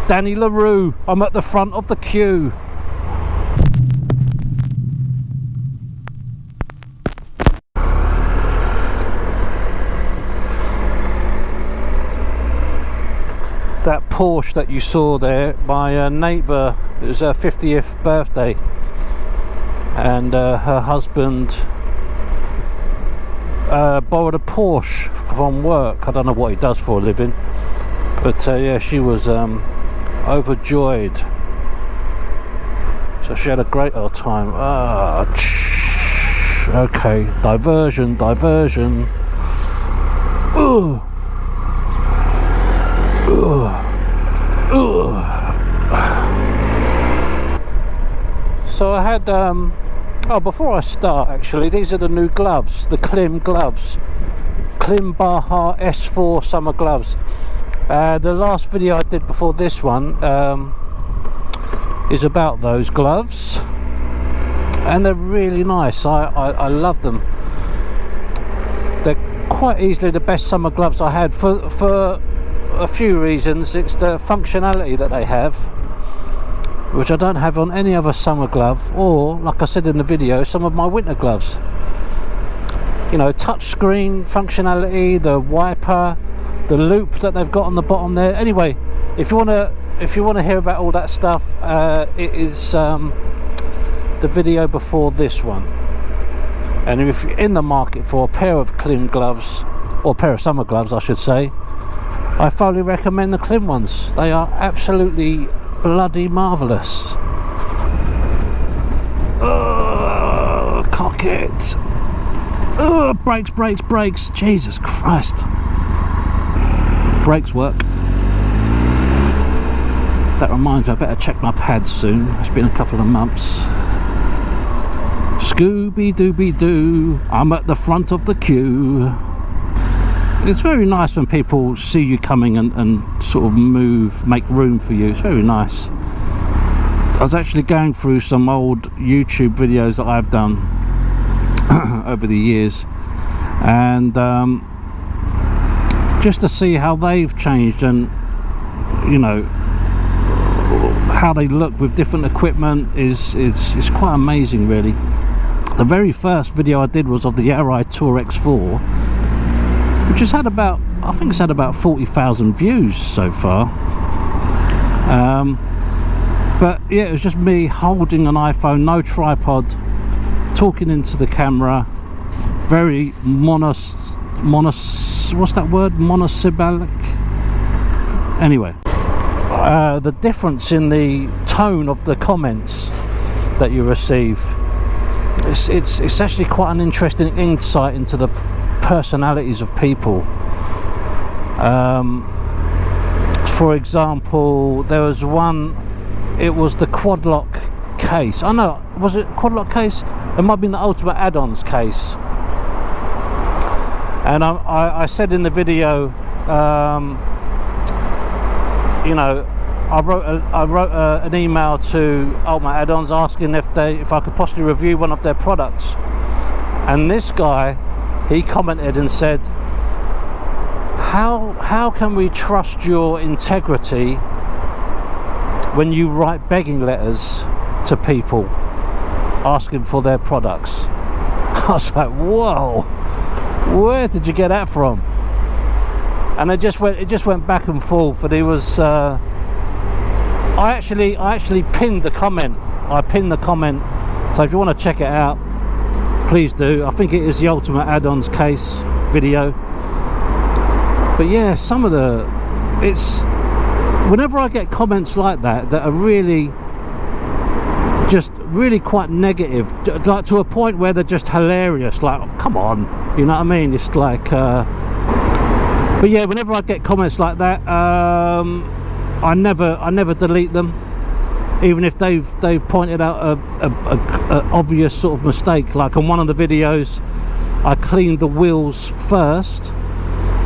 Danny LaRue. I'm at the front of the queue. That Porsche that you saw there, my neighbour, it was her 50th birthday, and her husband borrowed a Porsche from work. I don't know what he does for a living, but yeah, she was overjoyed, so she had a great old time. Okay, diversion. Ugh. So I had before I start, actually, these are the new gloves, the Klim gloves, Klim Baja S4 summer gloves. The last video I did before this one is about those gloves, and they're really nice. I love them. They're quite easily the best summer gloves I had for a few reasons. It's the functionality that they have, which I don't have on any other summer glove, or, like I said in the video, some of my winter gloves. You know, touch screen functionality, the wiper, the loop that they've got on the bottom there. Anyway, if you want to hear about all that stuff, it is the video before this one. And if you're in the market for a pair of Klim gloves, or a pair of summer gloves I should say, I thoroughly recommend the Klim ones. They are absolutely bloody marvellous. Cock it. Brakes. Jesus Christ. Brakes work. That reminds me, I better check my pads soon. It's been a couple of months. Scooby-Dooby-Doo, I'm at the front of the queue. It's very nice when people see you coming and sort of make room for you. It's very nice. I was actually going through some old YouTube videos that I've done over the years, and just to see how they've changed, and you know, how they look with different equipment is quite amazing, really. The very first video I did was of the Arai Tour X4, which has had about, I think it's had about 40,000 views so far. But yeah, it was just me holding an iPhone, no tripod, talking into the camera, very what's that word? Monosyllabic. Anyway, the difference in the tone of the comments that you receive, it's actually quite an interesting insight into the personalities of people. For example, there was one, it was the quad lock case. I know, was it quad lock case? It might have been the ultimate add-ons case. And I said in the video, you know, I wrote an email to Ultimate Add-ons asking if I could possibly review one of their products, and this guy, he commented and said, how can we trust your integrity when you write begging letters to people asking for their products? I was like, whoa, where did you get that from? And it just went back and forth, and it was I actually pinned the comment. So if you want to check it out, please do. I think it is the Ultimate Add-ons case video. But yeah, some of it's whenever I get comments like that are really quite negative, like to a point where they're just hilarious, like, oh, come on, you know what I mean? It's like but yeah, whenever I get comments like that, I never delete them, even if they've pointed out a obvious sort of mistake. Like on one of the videos, I cleaned the wheels first,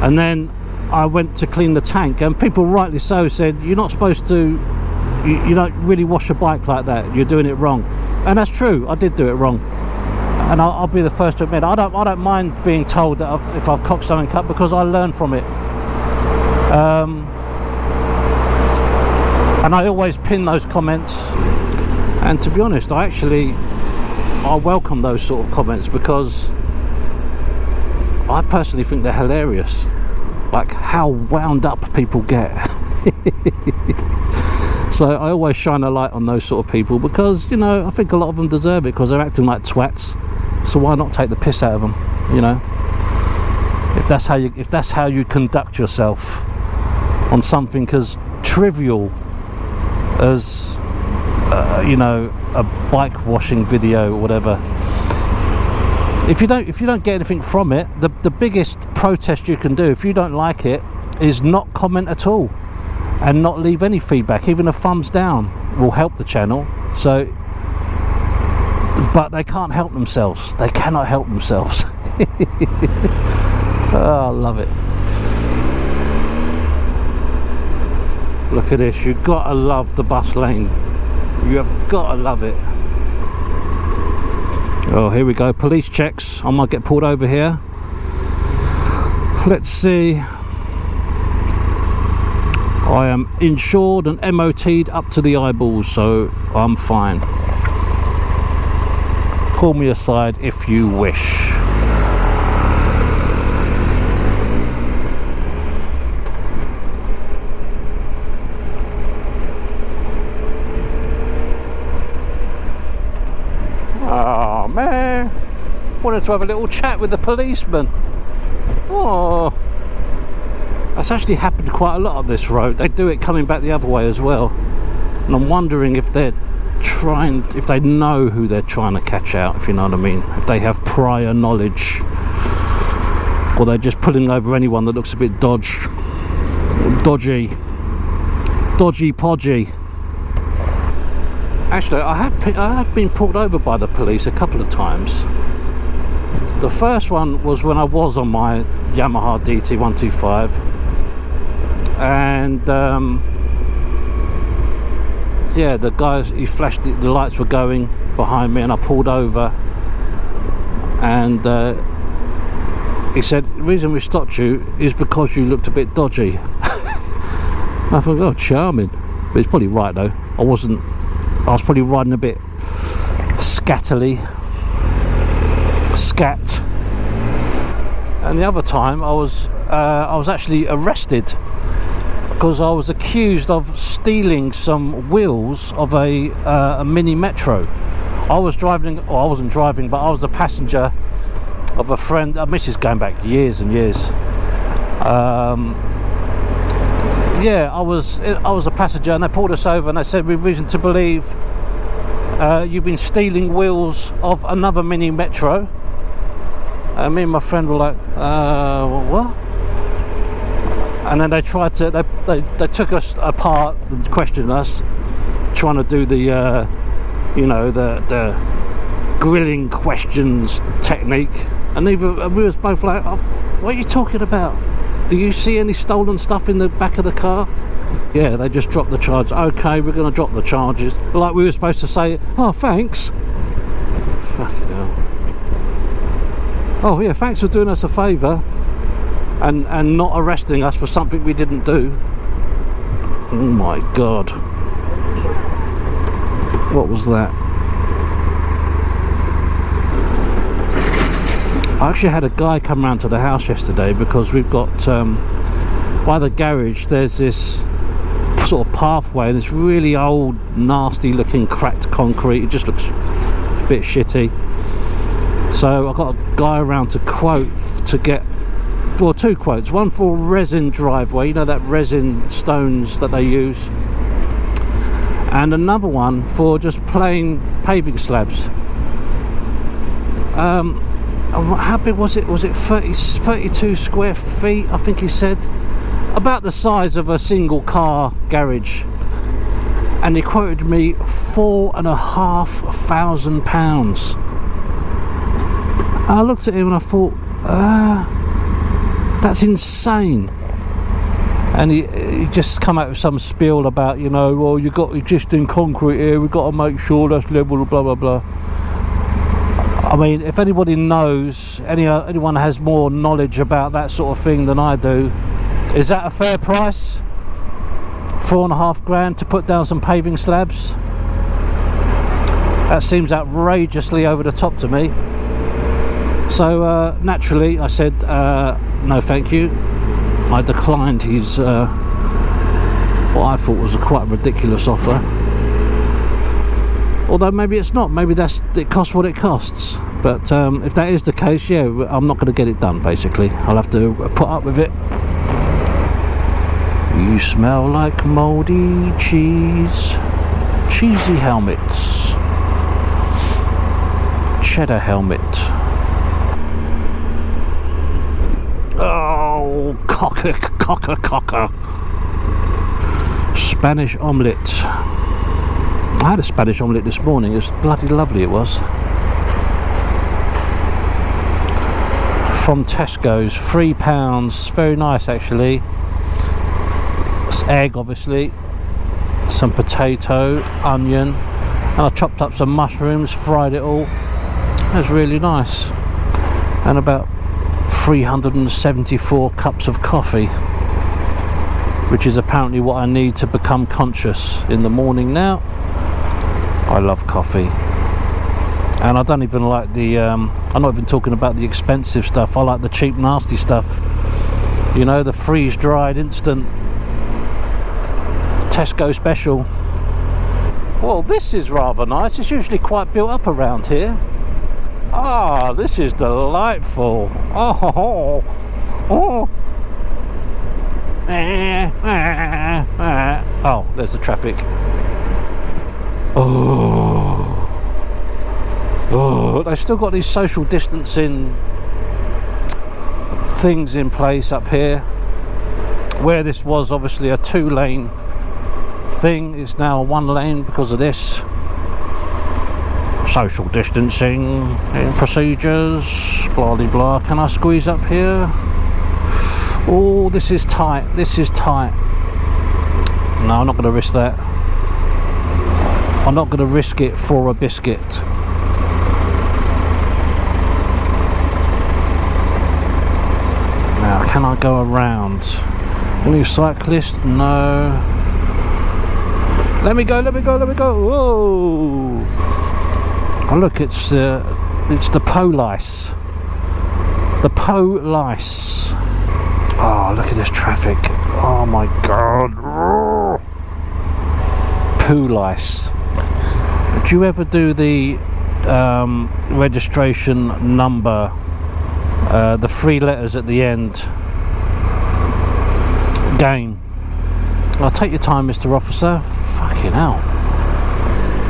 and then I went to clean the tank, and people rightly so said, you're not supposed to, you don't really wash a bike like that, you're doing it wrong. And that's true, I did do it wrong, and I'll be the first to admit, I don't mind being told that if I've cocked something up, because I learn from it. and I always pin those comments. And to be honest, I welcome those sort of comments, because I personally think they're hilarious, like how wound up people get. So I always shine a light on those sort of people, because, you know, I think a lot of them deserve it, because they're acting like twats. So why not take the piss out of them, you know? If that's how you conduct yourself on something as trivial as you know, a bike washing video or whatever. If you don't get anything from it, the biggest protest you can do, if you don't like it, is not comment at all and not leave any feedback. Even a thumbs down will help the channel. So, but they can't help themselves. They cannot help themselves. Oh, I love it. Look at this. You've got to love the bus lane. You have got to love it. Oh, here we go. Police checks. I might get pulled over here. Let's see. I am insured and MOT'd up to the eyeballs, so I'm fine. Pull me aside if you wish. Oh man, wanted to have a little chat with the policeman. Oh, that's actually happened quite a lot on this road. They do it coming back the other way as well, and I'm wondering if they know who they're trying to catch out, if you know what I mean, if they have prior knowledge, or they're just pulling over anyone that looks a bit dodgy podgy. Actually, I have been pulled over by the police a couple of times. The first one was when I was on my Yamaha DT125, and yeah, the guys, he flashed, the lights were going behind me, and I pulled over, and he said, the reason we stopped you is because you looked a bit dodgy. I thought, oh, charming. But he's probably right though. I was probably riding a bit scattily. Scat. And the other time I was actually arrested because I was accused of stealing some wheels of a mini metro. I was driving, or I wasn't driving, but I was the passenger of a friend. This is going back years and years. Yeah, I was a passenger, and they pulled us over and they said, we've reason to believe you've been stealing wheels of another mini metro. And me and my friend were like, what? And then they tried to, they took us apart and questioned us, trying to do the you know, the grilling questions technique. And we was both like, oh, what are you talking about? Do you see any stolen stuff in the back of the car? Yeah, they just dropped the charge. Okay, we're going to drop the charges. Like we were supposed to say, oh, thanks. Fucking hell. Oh, yeah, thanks for doing us a favour and not arresting us for something we didn't do. Oh, my God. What was that? I actually had a guy come round to the house yesterday because we've got by the garage there's this sort of pathway, and it's really old, nasty looking cracked concrete. It just looks a bit shitty. So I got a guy around to quote to get, well, two quotes, one for resin driveway, you know, that resin stones that they use, and another one for just plain paving slabs. How big was it? Was it 32 square feet, I think he said? About the size of a single car garage. And he quoted me £4,500. I looked at him and I thought, that's insane. And he just come out with some spiel about, you know, well, you got existing concrete here, we've got to make sure that's level, blah blah blah. I mean, if anybody knows, anyone has more knowledge about that sort of thing than I do, is that a fair price? 4.5 grand to put down some paving slabs. That seems outrageously over the top to me. So naturally I said no thank you. I declined his what I thought was a quite ridiculous offer. Although maybe it's not, maybe it costs what it costs. But if that is the case, yeah, I'm not going to get it done, basically. I'll have to put up with it. You smell like mouldy cheese. Cheesy helmets. Cheddar helmet. Oh, cocker. Spanish omelette. I had a Spanish omelette this morning. It's bloody lovely, it was. From Tesco's, £3. Very nice, actually. It's egg, obviously. Some potato, onion, and I chopped up some mushrooms, fried it all. That's really nice. And about 374 cups of coffee, which is apparently what I need to become conscious in the morning now. I love coffee, and I don't even like the I'm not even talking about the expensive stuff. I like the cheap nasty stuff, you know, the freeze-dried instant Tesco special. Well, this is rather nice. It's usually quite built up around here. Ah, this is delightful. Oh. Oh, there's the traffic. Oh, they've still got these social distancing things in place up here. Where this was obviously a 2-lane thing, it's now a 1 lane because of this. Social distancing procedures, blah de blah. Can I squeeze up here? Oh, this is tight. No, I'm not going to risk that. I'm not going to risk it for a biscuit. Now, can I go around? Any cyclist? No. Let me go. Whoa! Oh, look, it's the Po-lice. The Po-lice. Oh, look at this traffic. Oh my god. Po-lice. Do you ever do the registration number, the 3 letters at the end game? I'll take your time, Mr. Officer. Fucking hell.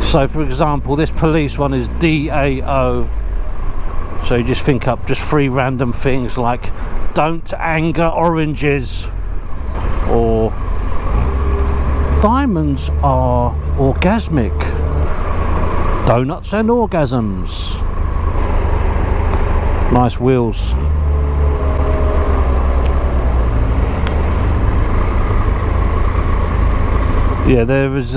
So for example, this police one is DAO. So you just think up just 3 random things like don't anger oranges, or diamonds are orgasmic, donuts and orgasms. Nice wheels. Yeah, there is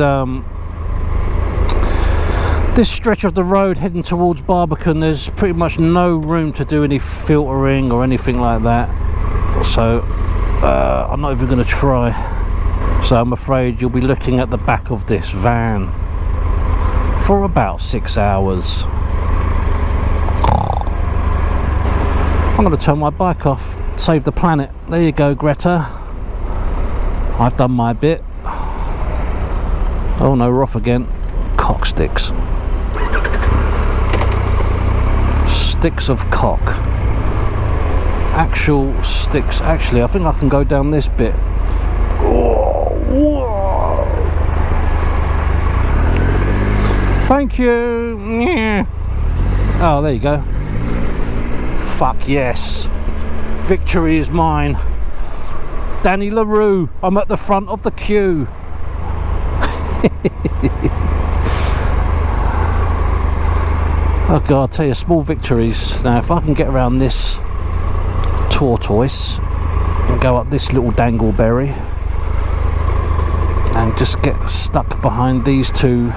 this stretch of the road heading towards Barbican, there's pretty much no room to do any filtering or anything like that, so I'm not even going to try. So I'm afraid you'll be looking at the back of this van for about 6 hours. I'm going to turn my bike off, save the planet. There you go, Greta. I've done my bit. Oh no, we're off again. Cock sticks. Sticks of cock. Actual sticks. Actually, I think I can go down this bit. Oh, whoa. Thank you. Oh, there you go. Fuck yes. Victory is mine. Danny LaRue. I'm at the front of the queue. Oh god, I'll tell you, small victories. Now if I can get around this tortoise and go up this little dangleberry and just get stuck behind these 2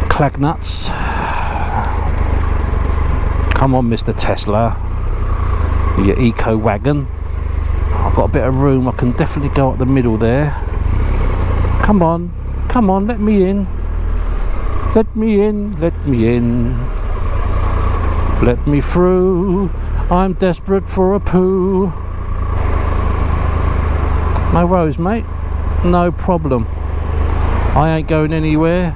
clagnuts. Come on, Mr. Tesla, your eco wagon. I've got a bit of room. I can definitely go up the middle there. Come on, come on, let me in. Let me in, let me in. Let me through. I'm desperate for a poo. No worries, mate. No problem. I ain't going anywhere.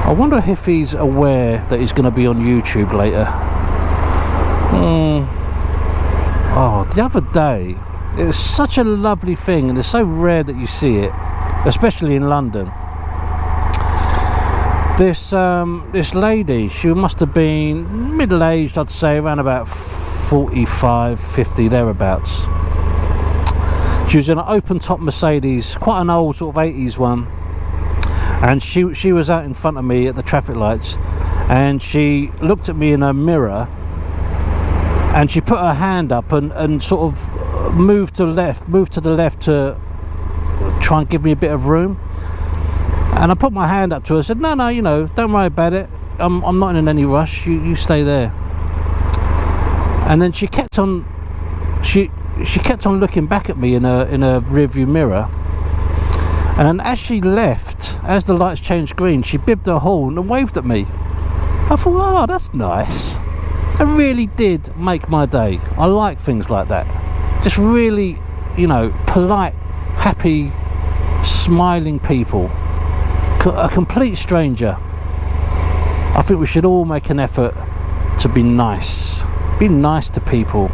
I wonder if he's aware that he's going to be on YouTube later. Oh, the other day, it was such a lovely thing, and it's so rare that you see it, especially in London. This lady, she must have been middle-aged, I'd say, around about 45, 50, thereabouts. She was in an open-top Mercedes, quite an old sort of 80s one, and she was out in front of me at the traffic lights, and she looked at me in a mirror, and she put her hand up and sort of moved to the left to try and give me a bit of room. And I put my hand up to her, said, no, you know, don't worry about it, I'm not in any rush, you stay there. And then she kept on looking back at me in a rear view mirror, and then as she left, as the lights changed green, she bibbed her horn and waved at me. I thought, oh, that's nice. It really did make my day. I like things like that, just really, you know, polite, happy, smiling people. A complete stranger. I think we should all make an effort to be nice. Be nice to people.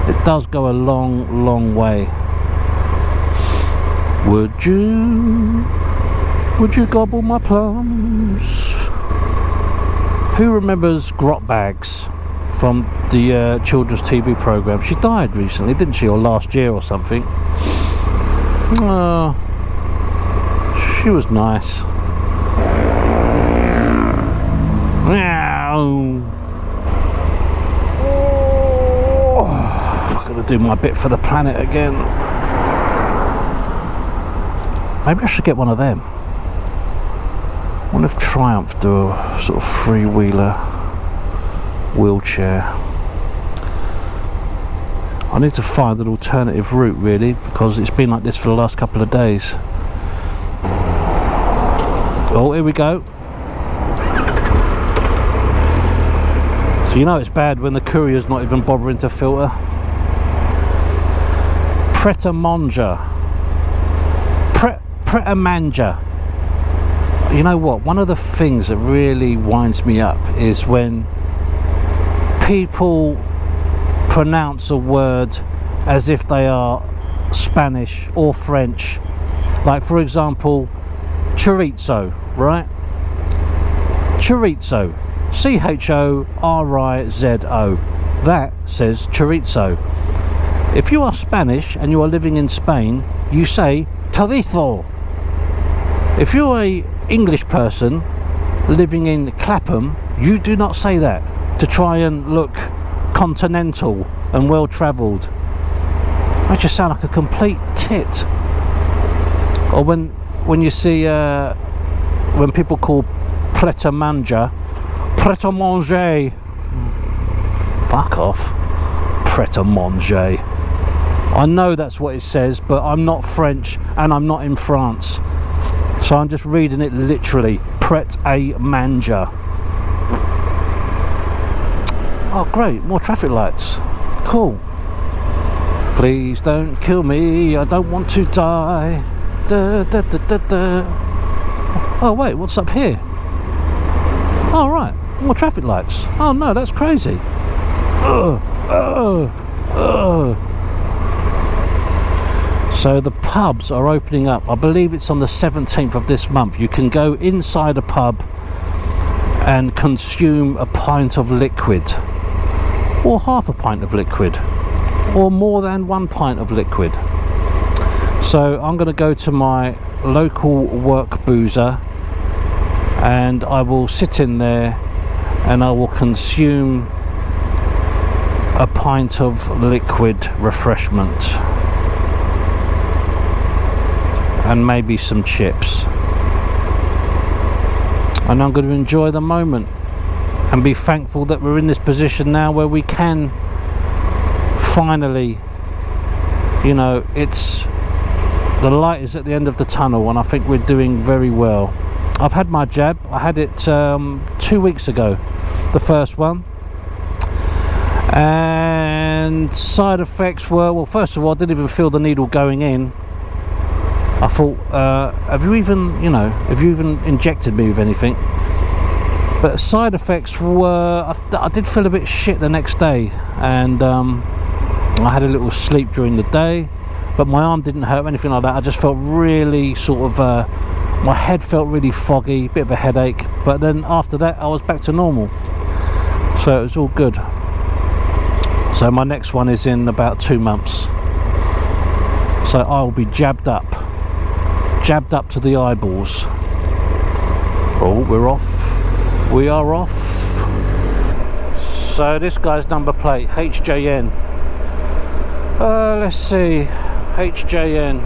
It does go a long, long way. Would you gobble my plums? Who remembers Grotbags from the children's TV programme? She died recently, didn't she, or last year or something? She was nice. I've got to do my bit for the planet again. Maybe I should get one of them. I wonder if Triumph do a sort of freewheeler wheelchair. I need to find an alternative route, really, because it's been like this for the last couple of days. Oh, here we go. So you know it's bad when the courier's not even bothering to filter. Pret-a-manger. Pret-a-manger. You know what? One of the things that really winds me up is when people pronounce a word as if they are Spanish or French. Like, for example, chorizo, right? Chorizo. C-H-O-R-I-Z-O. That says chorizo. If you are Spanish and you are living in Spain, you say chorizo. If you're a English person living in Clapham, you do not say that to try and look continental and well travelled. Makes you sound like a complete tit. Or when you see when people call pret-a-manger, pret-a-manger. Fuck off. Pret-a-manger. I know that's what it says, but I'm not French and I'm not in France, so I'm just reading it literally. Pret-a-manger. Oh great, more traffic lights. Cool. Please don't kill me, I don't want to die. Da, da, da, da, da. Oh wait, what's up here? Oh right, more traffic lights. Oh no, that's crazy. So the pubs are opening up. I believe it's on the 17th of this month. You can go inside a pub and consume a pint of liquid, or half a pint of liquid, or more than 1 pint of liquid. So I'm going to go to my local work boozer and I will sit in there and I will consume a pint of liquid refreshment and maybe some chips, and I'm going to enjoy the moment and be thankful that we're in this position now where we can finally, you know, it's the light is at the end of the tunnel, and I think we're doing very well. I've had my jab. I had it 2 weeks ago, the first one, and side effects were, well, first of all, I didn't even feel the needle going in. I thought, have you even injected me with anything? But side effects were, I did feel a bit shit the next day, and I had a little sleep during the day, but my arm didn't hurt or anything like that. I just felt really sort of, my head felt really foggy, bit of a headache, but then after that I was back to normal, so it was all good. So my next one is in about 2 months, so I'll be jabbed up to the eyeballs. Oh, we're off. We are off. So this guy's number plate, HJN. Let's see, HJN.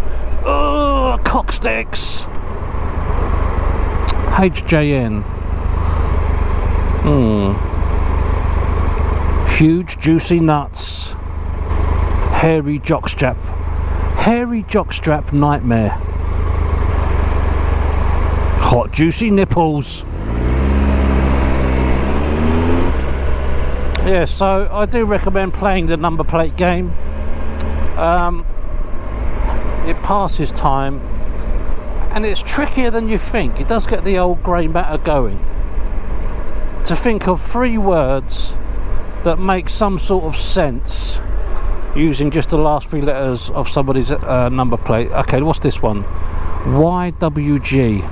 Oh, cocksticks. HJN. Huge juicy nuts. Hairy jockstrap. Hairy jockstrap nightmare. Hot juicy nipples. Yeah, so I do recommend playing the number plate game. It passes time, and it's trickier than you think. It does get the old grey matter going. To think of 3 words that make some sort of sense using just the last 3 letters of somebody's number plate. Okay, what's this one? YWG.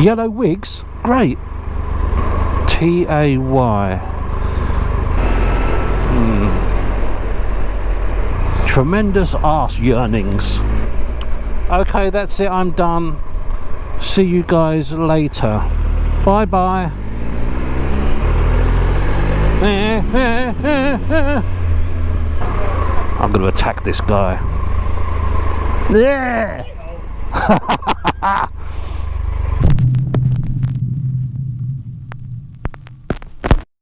Yellow wigs? Great. TAY. Tremendous arse yearnings. Okay, that's it, I'm done. See you guys later. Bye bye. I'm going to attack this guy. Yeah.